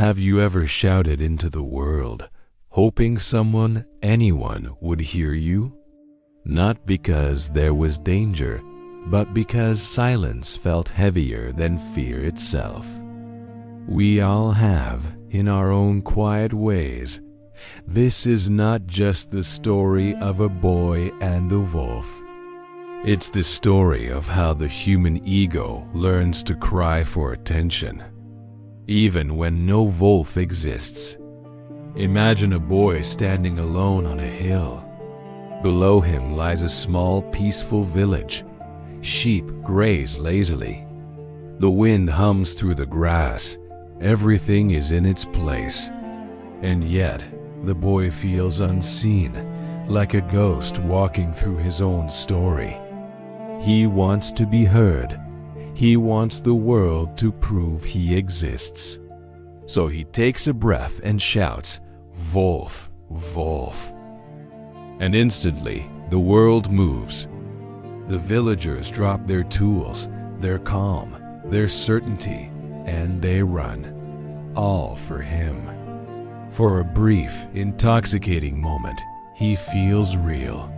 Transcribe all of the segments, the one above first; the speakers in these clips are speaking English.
Have you ever shouted into the world, hoping anyone would hear you? Not because there was danger, but because silence felt heavier than fear itself. We all have, in our own quiet ways. This is not just the story of a boy and a wolf. It's the story of how the human ego learns to cry for attention, even when no wolf exists. Imagine a boy standing alone on a hill. Below him lies a small, peaceful village. Sheep graze lazily. The wind hums through the grass. Everything is in its place. And yet, the boy feels unseen, like a ghost walking through his own story. He wants to be heard. He wants the world to prove he exists. So he takes a breath and shouts, "Wolf, wolf." And instantly, the world moves. The villagers drop their tools, their calm, their certainty, and they run, all for him. For a brief, intoxicating moment, he feels real.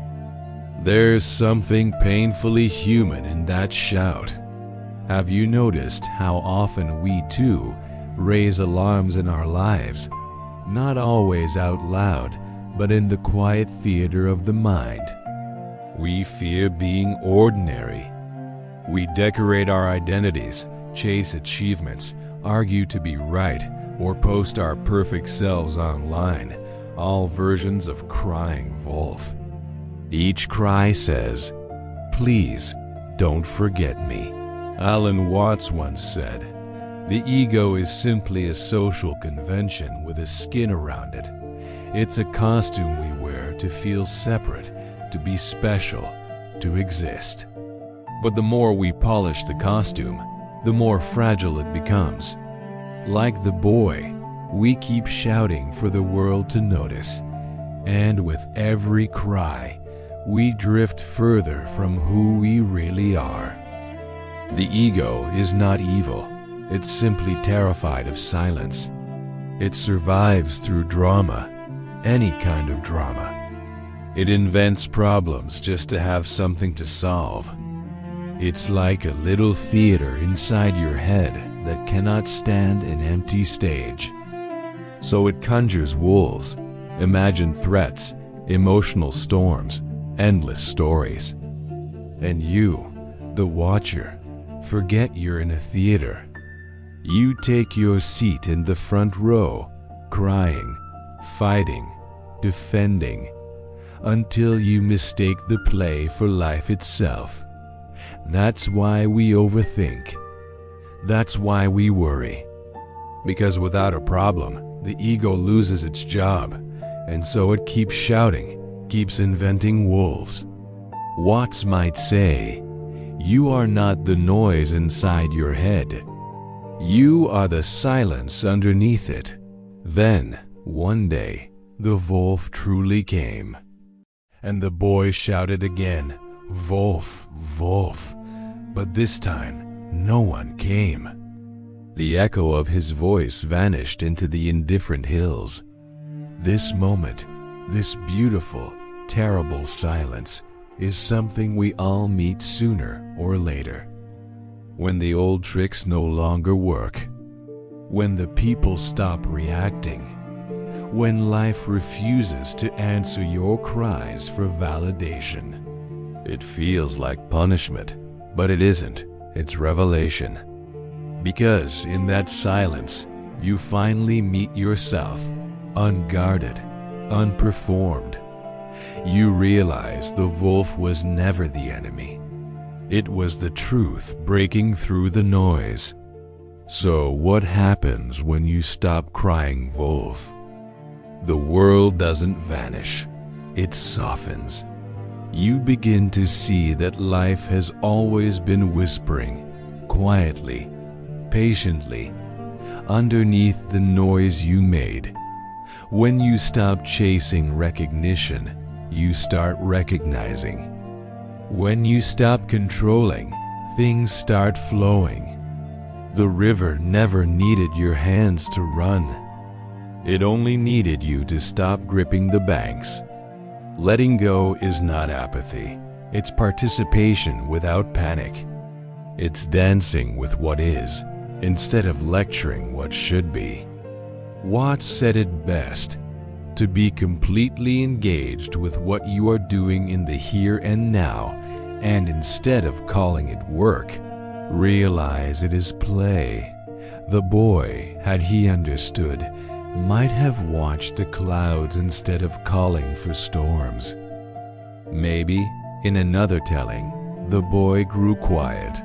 There's something painfully human in that shout. Have you noticed how often we too raise alarms in our lives, not always out loud, but in the quiet theater of the mind? We fear being ordinary. We decorate our identities, chase achievements, argue to be right, or post our perfect selves online, all versions of crying wolf. Each cry says, "Please, don't forget me." Alan Watts once said, "The ego is simply a social convention with a skin around it. It's a costume we wear to feel separate, to be special, to exist." But the more we polish the costume, the more fragile it becomes. Like the boy, we keep shouting for the world to notice, and with every cry, we drift further from who we really are. The ego is not evil. It's simply terrified of silence. It survives through drama, any kind of drama. It invents problems just to have something to solve. It's like a little theater inside your head that cannot stand an empty stage. So it conjures wolves, imagined threats, emotional storms, endless stories. And you, the watcher, forget you're in a theater. You take your seat in the front row, crying, fighting, defending, until you mistake the play for life itself. That's why we overthink. That's why we worry. Because without a problem, the ego loses its job, and so it keeps shouting, keeps inventing wolves. Watts might say, "You are not the noise inside your head. You are the silence underneath it." Then, one day, the wolf truly came. And the boy shouted again, "Wolf, wolf." But this time, no one came. The echo of his voice vanished into the indifferent hills. This moment, this beautiful, terrible silence, is something we all meet sooner or later. When the old tricks no longer work, when the people stop reacting, when life refuses to answer your cries for validation. It feels like punishment, but it isn't. It's revelation. Because in that silence, you finally meet yourself, unguarded, unperformed. You realize the wolf was never the enemy. It was the truth breaking through the noise. So what happens when you stop crying wolf? The world doesn't vanish. It softens. You begin to see that life has always been whispering, quietly, patiently, underneath the noise you made. When you stop chasing recognition, you start recognizing. When you stop controlling, things start flowing. The river never needed your hands to run. It only needed you to stop gripping the banks. Letting go is not apathy. It's participation without panic. It's dancing with what is, instead of lecturing what should be. Watts said it best: to be completely engaged with what you are doing in the here and now, and instead of calling it work, realize it is play. The boy, had he understood, might have watched the clouds instead of calling for storms. Maybe, in another telling, the boy grew quiet.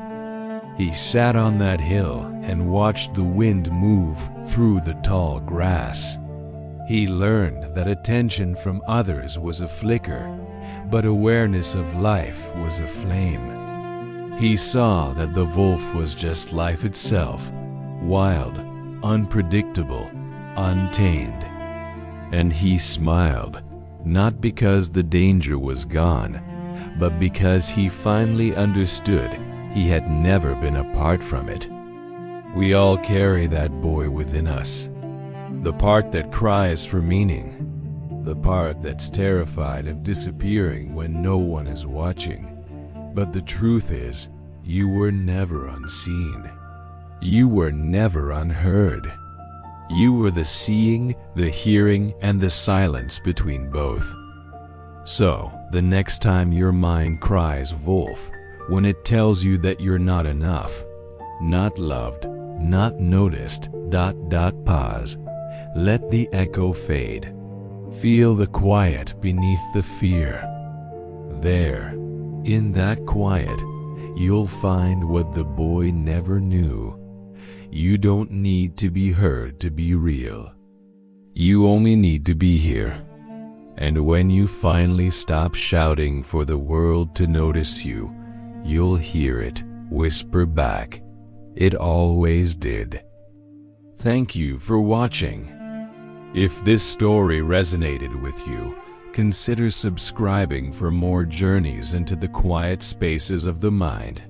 He sat on that hill and watched the wind move through the tall grass. He learned that attention from others was a flicker, but awareness of life was a flame. He saw that the wolf was just life itself, wild, unpredictable, untamed. And he smiled, not because the danger was gone, but because he finally understood he had never been apart from it. We all carry that boy within us, the part that cries for meaning, the part that's terrified of disappearing when no one is watching. But the truth is, you were never unseen. You were never unheard. You were the seeing, the hearing, and the silence between both. So, the next time your mind cries wolf, when it tells you that you're not enough, not loved, not noticed, pause. Let the echo fade. Feel the quiet beneath the fear. There, in that quiet, you'll find what the boy never knew. You don't need to be heard to be real. You only need to be here. And when you finally stop shouting for the world to notice you, you'll hear it whisper back, "It always did." Thank you for watching. If this story resonated with you, consider subscribing for more journeys into the quiet spaces of the mind.